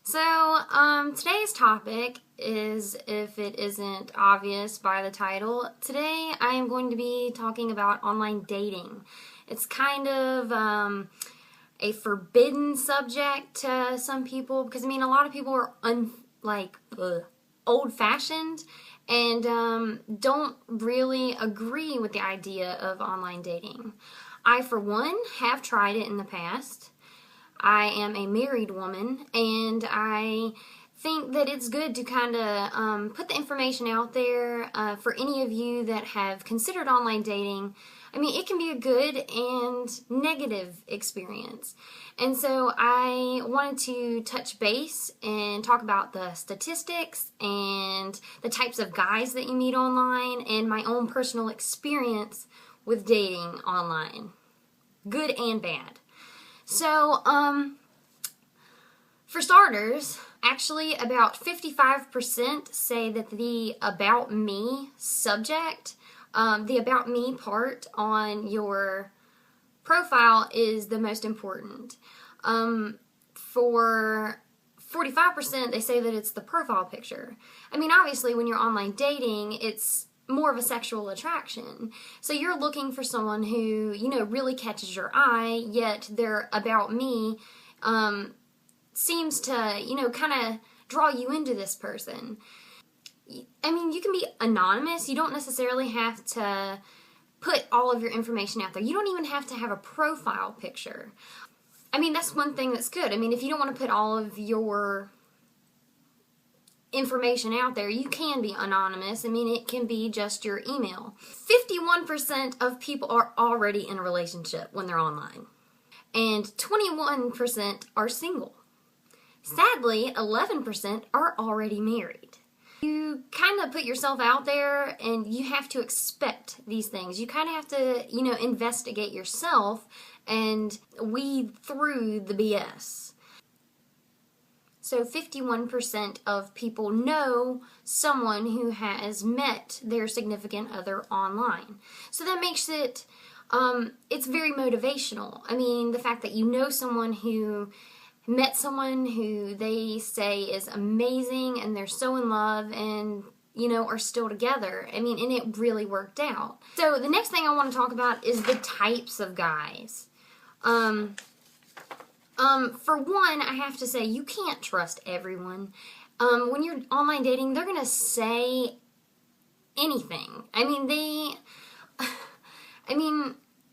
Today's topic is, if it isn't obvious by the title, today I am going to be talking about online dating. It's kind of a forbidden subject to some people because, a lot of people are old-fashioned and don't really agree with the idea of online dating. I, for one, have tried it in the past. I am a married woman, and I think that it's good to kind of put the information out there for any of you that have considered online dating. It can be a good and negative experience. And so I wanted to touch base and talk about the statistics and the types of guys that you meet online and my own personal experience with dating online, good and bad. So, for starters, actually about 55% say that the About Me subject, the About Me part on your profile is the most important. For 45%, they say that it's the profile picture. Obviously, when you're online dating, it's more of a sexual attraction. So you're looking for someone who, really catches your eye, yet their About Me seems to, kind of draw you into this person. You can be anonymous. You don't necessarily have to put all of your information out there. You don't even have to have a profile picture. That's one thing that's good. If you don't want to put all of your information out there, you can be anonymous. It can be just your email. 51% of people are already in a relationship when they're online, and 21% are single. Sadly, 11% are already married. You kind of put yourself out there, and you have to expect these things. You kind of have to, investigate yourself and weed through the BS. So 51% of people know someone who has met their significant other online. So that makes it, it's very motivational. The fact that you know someone who met someone who they say is amazing and they're so in love and, are still together. And it really worked out. So the next thing I want to talk about is the types of guys. For one, I have to say, you can't trust everyone. When you're online dating, they're going to say anything.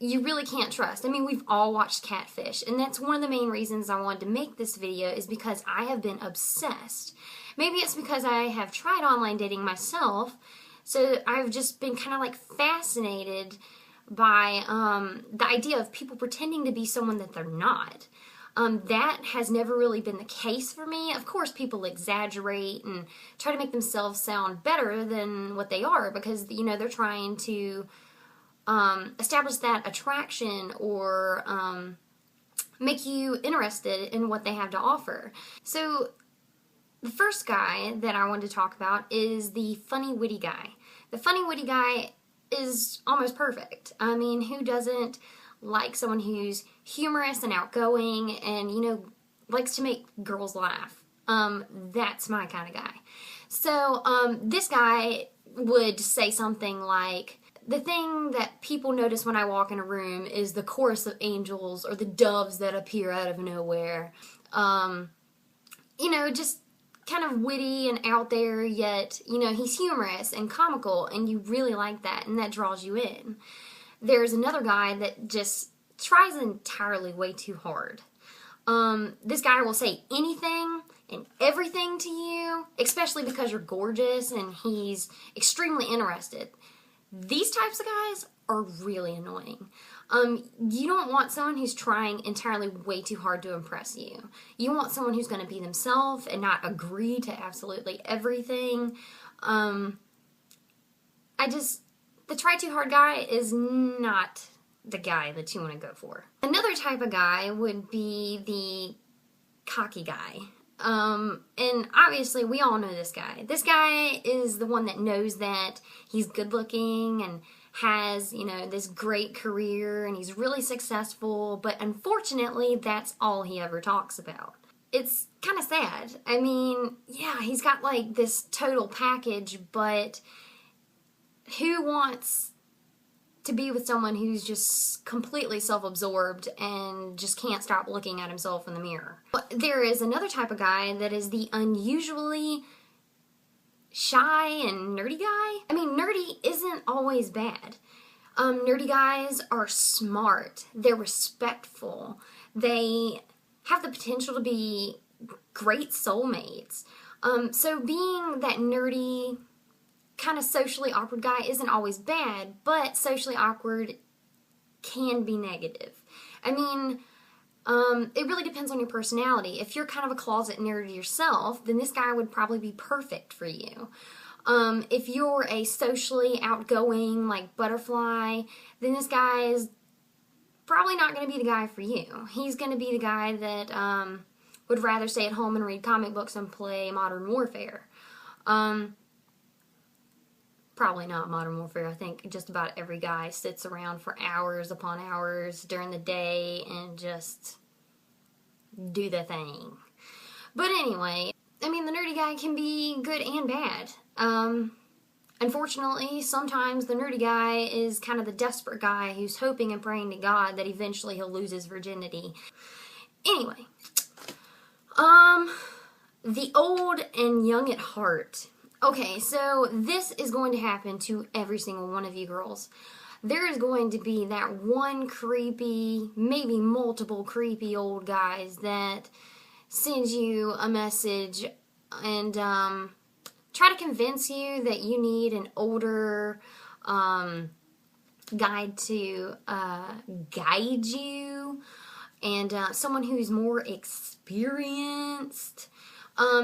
You really can't trust. We've all watched Catfish, and that's one of the main reasons I wanted to make this video, is because I have been obsessed. Maybe it's because I have tried online dating myself, so I've just been kind of fascinated by the idea of people pretending to be someone that they're not. That has never really been the case for me. Of course, people exaggerate and try to make themselves sound better than what they are because, they're trying to establish that attraction or make you interested in what they have to offer. So, the first guy that I wanted to talk about is the funny, witty guy. The funny, witty guy is almost perfect. Who doesn't like someone who's humorous and outgoing and, likes to make girls laugh? That's my kind of guy. So, this guy would say something like, the thing that people notice when I walk in a room is the chorus of angels or the doves that appear out of nowhere. Just kind of witty and out there, yet, he's humorous and comical, and you really like that, and that draws you in. There's another guy that just tries entirely way too hard. This guy will say anything and everything to you, especially because you're gorgeous and he's extremely interested. These types of guys are really annoying. You don't want someone who's trying entirely way too hard to impress you. You want someone who's going to be themselves and not agree to absolutely everything. The try too hard guy is not the guy that you want to go for. Another type of guy would be the cocky guy. And obviously we all know this guy. This guy is the one that knows that he's good looking and has, this great career and he's really successful, but unfortunately that's all he ever talks about. it's kind of sad. I mean, yeah, he's got like this total package, but who wants to be with someone who's just completely self-absorbed and just can't stop looking at himself in the mirror? There is another type of guy that is the unusually shy and nerdy guy. I mean, nerdy isn't always bad. Nerdy guys are smart. They're respectful. They have the potential to be great soulmates. So being that nerdy, kind of socially awkward guy isn't always bad, but socially awkward can be negative. I mean, it really depends on your personality. If you're kind of a closet nerd yourself, then this guy would probably be perfect for you. If you're a socially outgoing, like, butterfly, then this guy is probably not going to be the guy for you. He's going to be the guy that would rather stay at home and read comic books and play Modern Warfare. Probably not Modern Warfare. I think just about every guy sits around for hours upon hours during the day and just do the thing. But anyway, I mean, the nerdy guy can be good and bad. Unfortunately, sometimes the nerdy guy is kind of the desperate guy who's hoping and praying to God that eventually he'll lose his virginity. Anyway, the old and young at heart. Okay, so this is going to happen to every single one of you girls. There is going to be that one creepy, maybe multiple creepy old guys that sends you a message and try to convince you that you need an older guide to guide you, and someone who's more experienced.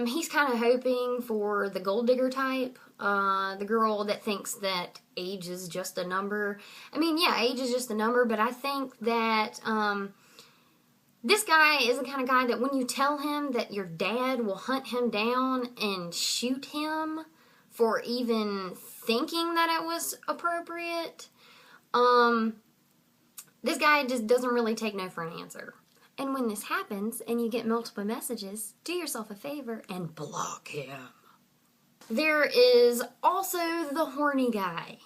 He's kind of hoping for the gold digger type, the girl that thinks that age is just a number. I mean, yeah, age is just a number, but I think that this guy is the kind of guy that when you tell him that your dad will hunt him down and shoot him for even thinking that it was appropriate, this guy just doesn't really take no for an answer. And when this happens and you get multiple messages, do yourself a favor and block him. There is also the horny guy.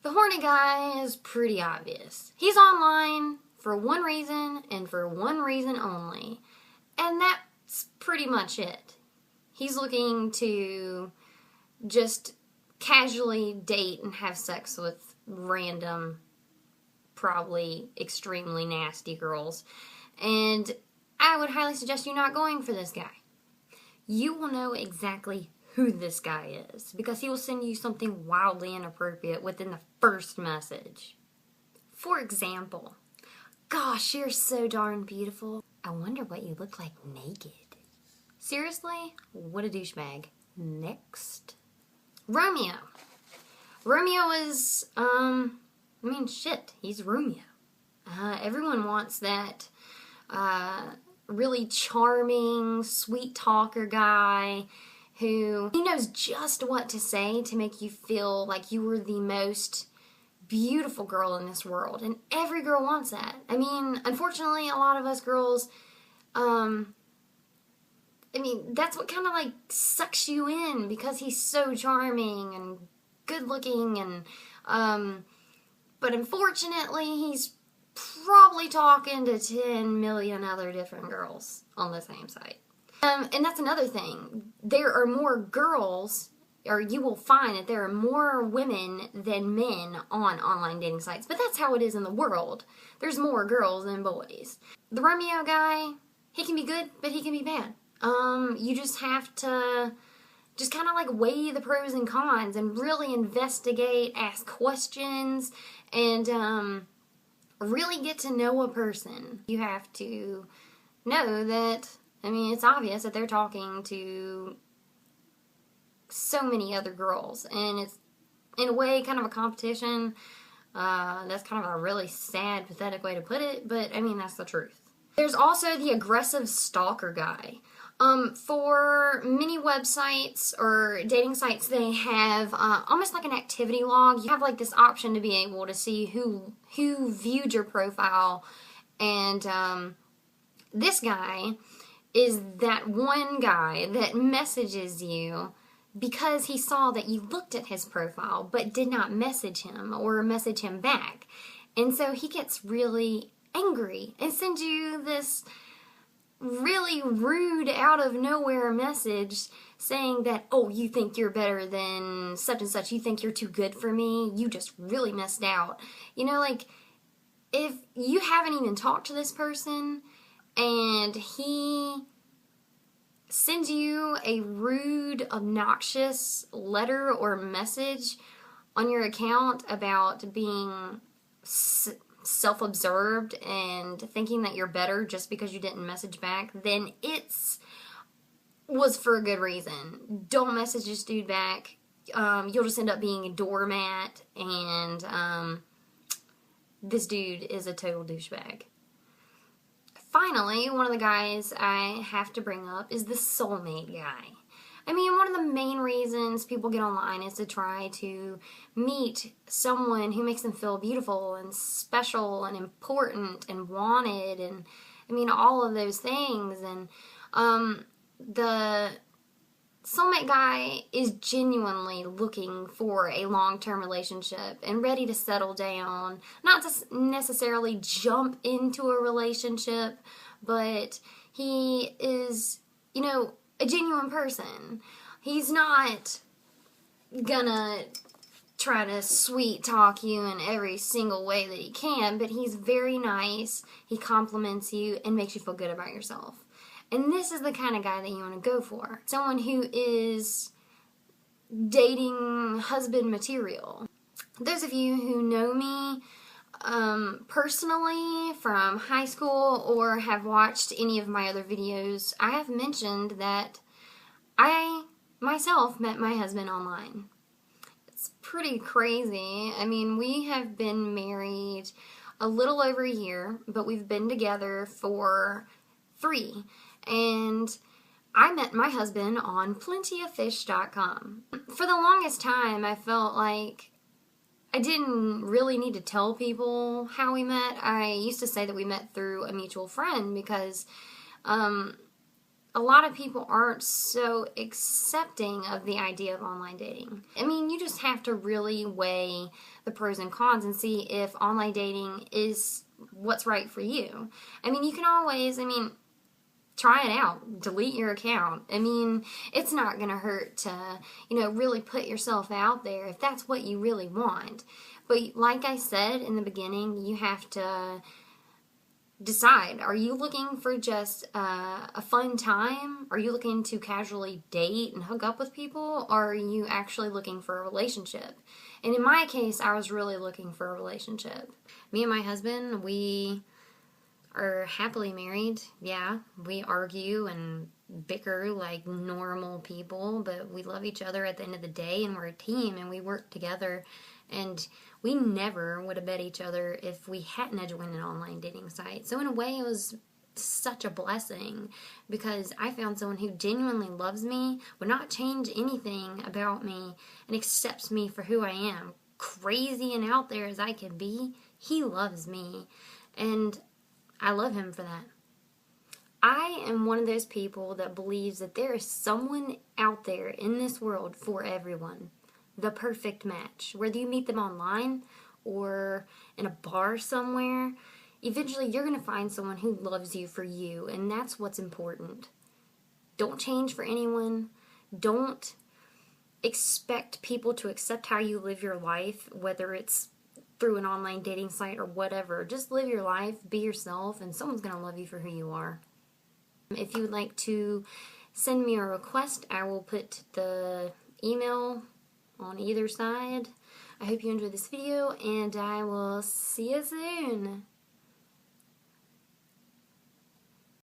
The horny guy is pretty obvious. He's online for one reason and for one reason only. And that's pretty much it. He's looking to just casually date and have sex with random, probably extremely nasty girls. And I would highly suggest you not going for this guy. You will know exactly who this guy is because he will send you something wildly inappropriate within the first message. For example, gosh, you're so darn beautiful. I wonder what you look like naked. Seriously? What a douchebag. Next. Romeo. Romeo is, shit, he's Romeo. Everyone wants that really charming, sweet talker guy who he knows just what to say to make you feel like you were the most beautiful girl in this world. And every girl wants that. I mean, unfortunately, a lot of us girls, that's what kind of like sucks you in because he's so charming and good looking and, but unfortunately, he's probably talking to 10 million other different girls on the same site. And that's another thing. There are more girls, or you will find that there are more women than men on online dating sites. But that's how it is in the world. There's more girls than boys. The Romeo guy, he can be good, but he can be bad. You just have to just kind of like weigh the pros and cons and really investigate, ask questions, and really get to know a person. You have to know that, it's obvious that they're talking to so many other girls, and it's, in a way, kind of a competition. That's kind of a really sad, pathetic way to put it, but, that's the truth. There's also the aggressive stalker guy. For many websites or dating sites, they have almost like an activity log. You have like this option to be able to see who viewed your profile, and this guy is that one guy that messages you because he saw that you looked at his profile but did not message him or message him back. And so he gets really angry and sends you this really rude, out of nowhere message saying that, oh, you think you're better than such and such, you think you're too good for me, you just really missed out. You know, like, if you haven't even talked to this person and he sends you a rude, obnoxious letter or message on your account about being self-absorbed and thinking that you're better just because you didn't message back, then was for a good reason. Don't message this dude back. You'll just end up being a doormat, and this dude is a total douchebag. Finally, one of the guys I have to bring up is the soulmate guy. I mean, one of the main reasons people get online is to try to meet someone who makes them feel beautiful and special and important and wanted, and I mean, all of those things. And the soulmate guy is genuinely looking for a long-term relationship and ready to settle down, not to necessarily jump into a relationship, but he is, you know, a genuine person. He's not gonna try to sweet talk you in every single way that he can, but he's very nice, he compliments you, and makes you feel good about yourself. And this is the kind of guy that you want to go for. Someone who is dating husband material. Those of you who know me personally from high school or have watched any of my other videos, I have mentioned that I myself met my husband online. It's pretty crazy. I mean, we have been married a little over a year, but we've been together for 3. And I met my husband on plentyoffish.com. For the longest time, I felt like I didn't really need to tell people how we met. I used to say that we met through a mutual friend because a lot of people aren't so accepting of the idea of online dating. I mean, you just have to really weigh the pros and cons and see if online dating is what's right for you. I mean, you can always, try it out. Delete your account. I mean, it's not going to hurt to, really put yourself out there if that's what you really want. But like I said in the beginning, you have to decide. Are you looking for just a fun time? Are you looking to casually date and hook up with people? Or are you actually looking for a relationship? And in my case, I was really looking for a relationship. Me and my husband, we are happily married. Yeah, we argue and bicker like normal people, but we love each other at the end of the day, and we're a team, and we work together, and we never would have met each other if we hadn't joined an online dating site. So in a way, it was such a blessing because I found someone who genuinely loves me, would not change anything about me, and accepts me for who I am. Crazy and out there as I can be, he loves me, and I love him for that. I am one of those people that believes that there is someone out there in this world for everyone. The perfect match. Whether you meet them online or in a bar somewhere, eventually you're going to find someone who loves you for you, and that's what's important. Don't change for anyone. Don't expect people to accept how you live your life, whether it's through an online dating site or whatever. Just live your life, be yourself, and someone's going to love you for who you are. If you would like to send me a request, I will put the email on either side. I hope you enjoyed this video, and I will see you soon.